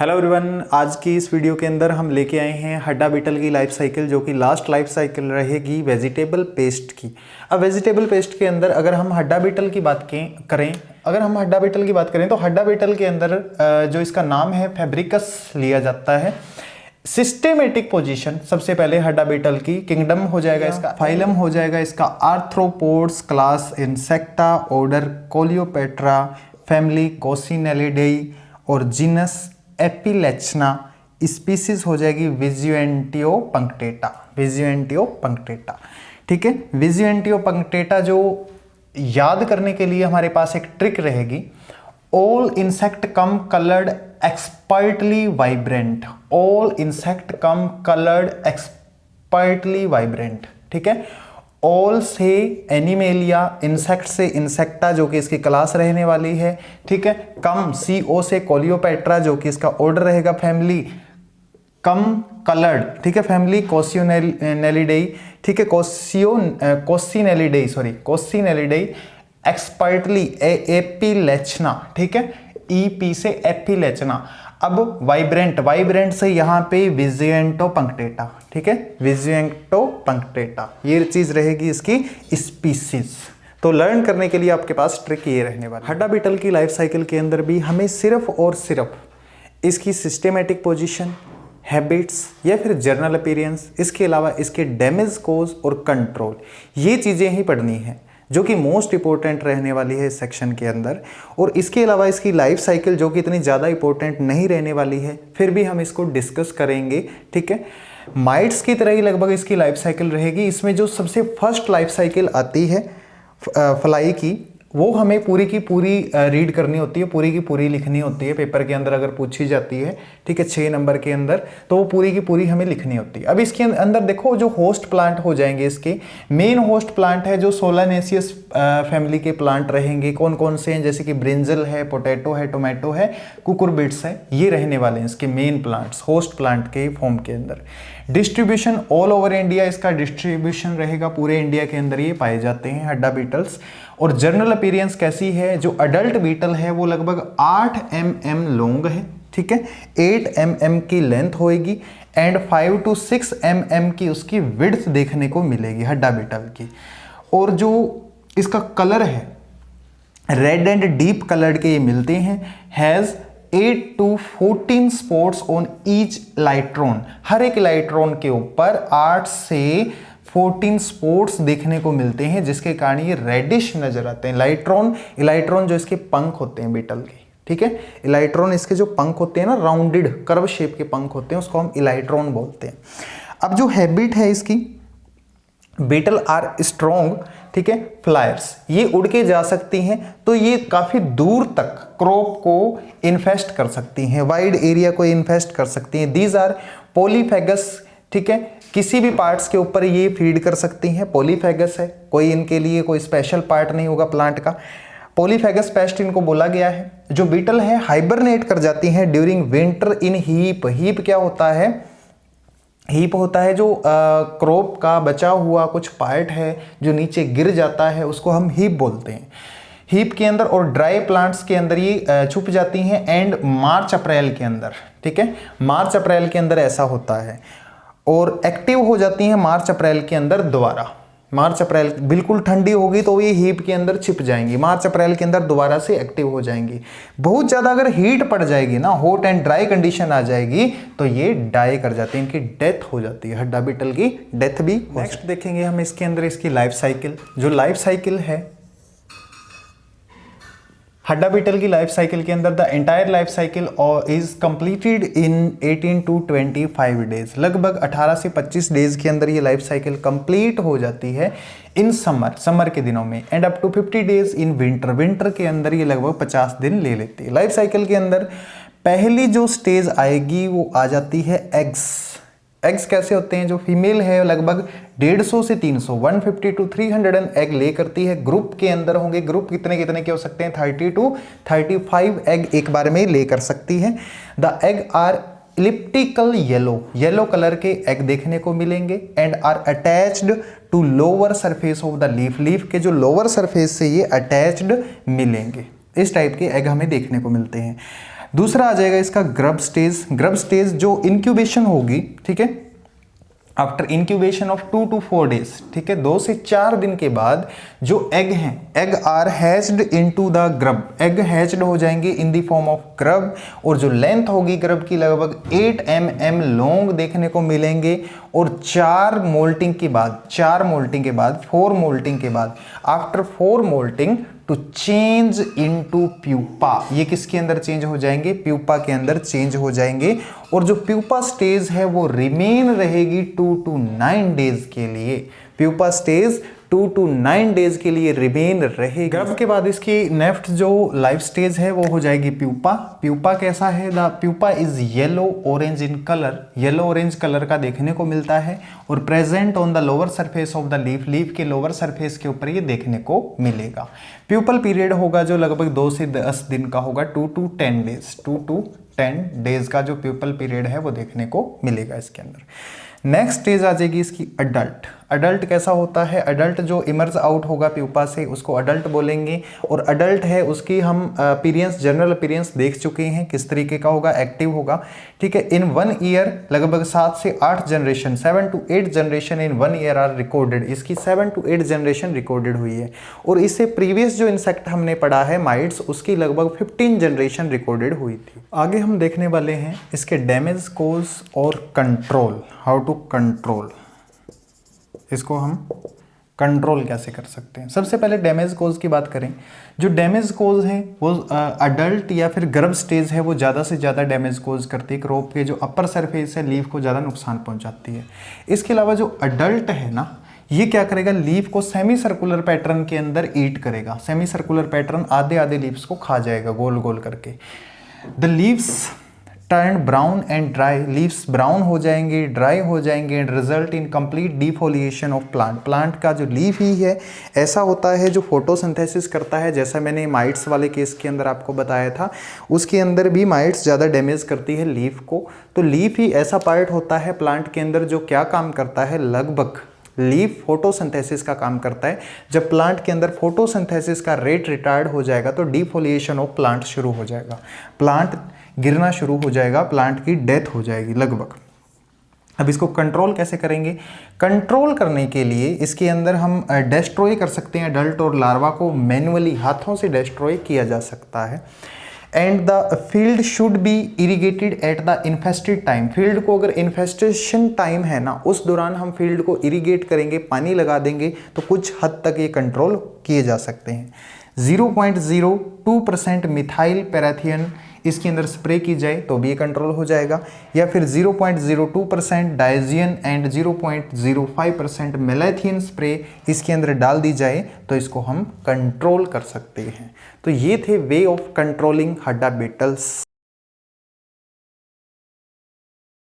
Hello everyone, आज की इस वीडियो के अंदर हम लेके आए हैं हड्डा बीटल की लाइफ साइकिल, जो कि लास्ट लाइफ साइकिल रहेगी वेजिटेबल पेस्ट की। अब वेजिटेबल पेस्ट के अंदर अगर हम हड्डा बीटल की बात करें तो हड्डा बीटल के अंदर जो इसका नाम है फैब्रिकस लिया जाता है। सिस्टेमेटिक पोजीशन सबसे पहले हड्डा बीटल की किंगडम हो जाएगा, इसका फाइलम हो जाएगा इसका arthropods, class Insecta, order Coleoptera, family Coccinellidae और जीनस एपिलेचना, स्पीसीज हो जाएगी विजुएंटियो पंक्टेटा। ठीक है, विजुएंटियो पंक्टेटा जो याद करने के लिए हमारे पास एक ट्रिक रहेगी। ऑल इंसेक्ट कम कलर्ड एक्सपर्टली वाइब्रेंट। ठीक है, ऑल से एनिमेलिया, इंसेक्ट से इंसेक्टा जो कि इसकी क्लास रहने वाली है। ठीक है, कम CO से कोलियोपेट्रा जो कि इसका ऑर्डर रहेगा। फैमिली कम कलर्ड, ठीक है, फैमिली कोसिनेलिडेई। ठीक है, कोसिनेलिडेई एक्सपर्टली एपिलेचना। ठीक है, EP से एपिलेचना। अब वाइब्रेंट से यहाँ पे विजुएंटो पंक्टेटा। ठीक है, विजुएंटो पंक्टेटा ये चीज रहेगी इसकी स्पीसीज। तो लर्न करने के लिए आपके पास ट्रिक ये रहने वाला। हड्डा बीटल की लाइफ साइकिल के अंदर भी हमें सिर्फ और सिर्फ इसकी सिस्टेमेटिक पोजीशन, हैबिट्स या फिर जर्नल अपीयरेंस, इसके अलावा इसके डैमेज कोज और कंट्रोल, ये चीजें ही पढ़नी है जो कि मोस्ट इंपॉर्टेंट रहने वाली है इस सेक्शन के अंदर। और इसके अलावा इसकी लाइफ साइकिल जो कि इतनी ज़्यादा इंपॉर्टेंट नहीं रहने वाली है, फिर भी हम इसको डिस्कस करेंगे। ठीक है, माइट्स की तरह ही लगभग इसकी लाइफ साइकिल रहेगी। इसमें जो सबसे फर्स्ट लाइफ साइकिल आती है फ्लाई की, वो हमें पूरी की पूरी रीड करनी होती है, पूरी की पूरी लिखनी होती है। पेपर के अंदर अगर पूछी जाती है, ठीक है, 6 नंबर के अंदर, तो वो पूरी की पूरी हमें लिखनी होती है। अब इसके अंदर देखो जो होस्ट प्लांट हो जाएंगे, इसके मेन होस्ट प्लांट है जो सोलानेसियस फैमिली के प्लांट रहेंगे। कौन कौन से हैं? जैसे कि ब्रिंजल है, पोटैटो है, टोमेटो है, कुकुरबिट्स है, ये रहने वाले हैं इसके मेन प्लांट्स होस्ट प्लांट के फॉर्म के अंदर। डिस्ट्रीब्यूशन ऑल ओवर इंडिया, इसका डिस्ट्रीब्यूशन रहेगा, पूरे इंडिया के अंदर ये पाए जाते हैं हड्डा बीटल्स। और जर्नल अपीयरेंस कैसी है? जो अडल्ट बीटल है वो लगभग 8 mm लॉन्ग है। ठीक है, 8 mm की लेंथ होएगी एंड 5 to 6 mm की उसकी विड्थ देखने को मिलेगी हड्डा बीटल की। और जो इसका कलर है रेड एंड डीप कलर्ड के ये मिलते हैं। Has 8 to 14 spots on each electron, हर एक इलेक्ट्रॉन के ऊपर 8 से 14 स्पॉट्स देखने को मिलते हैं, जिसके कारण ये रेडिश नजर आते हैं। इलेक्ट्रॉन जो इसके पंख होते हैं बीटल के, ठीक है, इलेक्ट्रॉन इसके जो पंख होते हैं ना, राउंडेड कर्व शेप के पंख होते हैं, उसको हम इलेक्ट्रॉन बोलते हैं। अब जो हैबिट है इसकी, बीटल आर स्ट्रॉन्ग, ठीक है, फ्लायर्स, ये उड़ के जा सकती हैं, तो ये काफी दूर तक क्रॉप को इन्फेस्ट कर सकती हैं, वाइड एरिया को इन्फेस्ट कर सकती हैं। दीज आर पॉलीफेगस, ठीक है, किसी भी पार्ट्स के ऊपर ये फीड कर सकती हैं। पॉलीफेगस है, कोई इनके लिए कोई स्पेशल पार्ट नहीं होगा प्लांट का। पॉलीफेगस पेस्ट इनको बोला गया है। जो बीटल है हाइबरनेट कर जाती हैं ड्यूरिंग विंटर इन हीप। हीप क्या होता है? हीप होता है जो क्रॉप का बचा हुआ कुछ पार्ट है जो नीचे गिर जाता है, उसको हम हीप बोलते हैं। हीप के अंदर और ड्राई प्लांट्स के अंदर ये छुप जाती हैं एंड मार्च अप्रैल के अंदर। ठीक है, मार्च अप्रैल के अंदर ऐसा होता है और एक्टिव हो जाती हैं मार्च अप्रैल के अंदर दोबारा। मार्च अप्रैल बिल्कुल ठंडी होगी तो ये हीप के अंदर छिप जाएंगी, मार्च अप्रैल के अंदर दोबारा से एक्टिव हो जाएंगी। बहुत ज़्यादा अगर हीट पड़ जाएगी ना, हॉट एंड ड्राई कंडीशन आ जाएगी, तो ये डाई कर जाती है, इनकी डेथ हो जाती है, हड्डा बीटल की डेथ भी। नेक्स्ट देखेंगे हम इसके अंदर इसकी लाइफ साइकिल। जो लाइफ साइकिल है हड्डा बीटल की लाइफ साइकिल के अंदर, the entire life cycle is completed in 18 to 25 days. लगभग 18 से 25 डेज के अंदर ये लाइफ साइकिल कंप्लीट हो जाती है इन समर के दिनों में, and up to 50 days in winter के अंदर ये लगभग 50 दिन ले लेती है। लाइफ साइकिल के अंदर पहली जो स्टेज आएगी वो आ जाती है एग्स कैसे होते हैं? जो फीमेल है लगभग 150 से 300 150 to 300 एग ले करती है। ग्रुप के अंदर होंगे, ग्रुप कितने कितने के हो सकते हैं? 30 to 35 एग एक बार में ले कर सकती है। The egg are elliptical yellow colour के एग देखने को मिलेंगे and are attached to lower surface of the leaf के जो लोअर सरफेस से ये अटैच्ड मिलेंगे। इस टाइप के एग हमें देखने को मिलते हैं। दूसरा आ जाएगा इसका ग्रब स्टेज। ग्रब स्टेज जो इंक्यूबेशन होगी, ठीक है, after incubation of 2 to 4 days, ठीक है, 2 से 4 दिन के बाद जो एग हैं, egg are hatched into the grub, egg hatched हो जाएंगे in the form of grub, और जो लेंथ होगी ग्रब की लगभग 8 mm लॉन्ग देखने को मिलेंगे। और 4 मोल्टिंग के बाद, 4 मोल्टिंग के बाद, 4 मोल्टिंग के बाद, after 4 moulting to change into pupa, ये किसके अंदर चेंज हो जाएंगे, प्यूपा के अंदर चेंज हो जाएंगे। और जो प्यूपा स्टेज है वो रिमेन रहेगी 2 to 9 डेज के लिए, प्यूपा स्टेज 2 to 9 डेज के लिए रिमेन रहेगी। ग्रब के बाद इसकी नेक्स्ट जो लाइफ स्टेज है वो हो जाएगी प्यूपा। प्यूपा कैसा है, the pupa is yellow orange in colour, yellow orange colour का देखने को मिलता है और present on the lower surface of the leaf, leaf के लोअर सरफेस के ऊपर ये देखने को मिलेगा। प्यूपल पीरियड होगा जो लगभग 2 से 10 दिन का होगा, 2 to 10 डेज, 2 to 10 डेज का जो प्यूपल पीरियड है वो देखने को मिलेगा इसके अंदर। नेक्स्ट स्टेज आ जाएगी इसकी अडल्ट। अडल्ट कैसा होता है, अडल्ट जो इमर्ज आउट होगा प्यूपा से उसको अडल्ट बोलेंगे। और अडल्ट है उसकी हम अपीयरेंस, जनरल अपीयरेंस देख चुके हैं किस तरीके का होगा, एक्टिव होगा, ठीक है। इन 1 ईयर लगभग 7 से 8 generation, 7 to 8 generation in 1 year are recorded, इसकी 7 to 8 जनरेशन रिकॉर्डेड हुई है। और इससे प्रीवियस जो इंसेक्ट हमने पढ़ा है माइट्स, उसकी लगभग 15 जनरेशन रिकॉर्डेड हुई थी। आगे हम देखने वाले हैं इसके डैमेज कोज और कंट्रोल, हाउ टू कंट्रोल, इसको हम कंट्रोल कैसे कर सकते हैं। सबसे पहले डैमेज कोज की बात करें, जो डैमेज कोज है वो अडल्ट या फिर ग्रब स्टेज है वो ज़्यादा से ज़्यादा डैमेज कोज करती है, क्रॉप के जो अपर सरफेस है लीफ को ज़्यादा नुकसान पहुंचाती है। इसके अलावा जो अडल्ट है ना, ये क्या करेगा, लीफ को सेमी सर्कुलर पैटर्न के अंदर ईट करेगा, सेमी सर्कुलर पैटर्न आधे आधे लीव्स को खा जाएगा गोल गोल करके। The leaves turn brown and dry, leaves brown हो जाएंगे, ड्राई हो जाएंगे and result in complete defoliation of plant. Plant का जो लीफ ही है ऐसा होता है जो फोटोसिंथेसिस करता है, जैसा मैंने माइट्स वाले केस के अंदर आपको बताया था, उसके अंदर भी माइट्स ज़्यादा डैमेज करती है लीफ को। तो लीफ ही ऐसा पार्ट होता है प्लांट के अंदर जो क्या काम करता है, लगभग लीफ फोटोसिंथेसिस का काम करता है। जब प्लांट के अंदर फोटोसिंथेसिस का रेट रिटार्ड हो जाएगा तो डिफोलिएशन ऑफ प्लांट शुरू हो जाएगा, प्लांट गिरना शुरू हो जाएगा, प्लांट की डेथ हो जाएगी लगभग। अब इसको कंट्रोल कैसे करेंगे, कंट्रोल करने के लिए इसके अंदर हम डिस्ट्रॉय कर सकते हैं, अडल्ट और लार्वा को मैन्युअली हाथों से डिस्ट्रॉय किया जा सकता है। And the field should be irrigated at the infested time, field को अगर इन्फेस्टेशन टाइम है ना उस दौरान हम फील्ड को इरीगेट करेंगे, पानी लगा देंगे तो कुछ हद तक ये कंट्रोल किए जा सकते हैं। 0.02% मिथाइल पैराथियन इसके अंदर स्प्रे की जाए तो भी ये कंट्रोल हो जाएगा, या फिर 0.02% डायजियन एंड 0.05% मेलाथियन स्प्रे इसके अंदर डाल दी जाए तो इसको हम कंट्रोल कर सकते हैं। तो ये थे way of controlling hadda Beatles.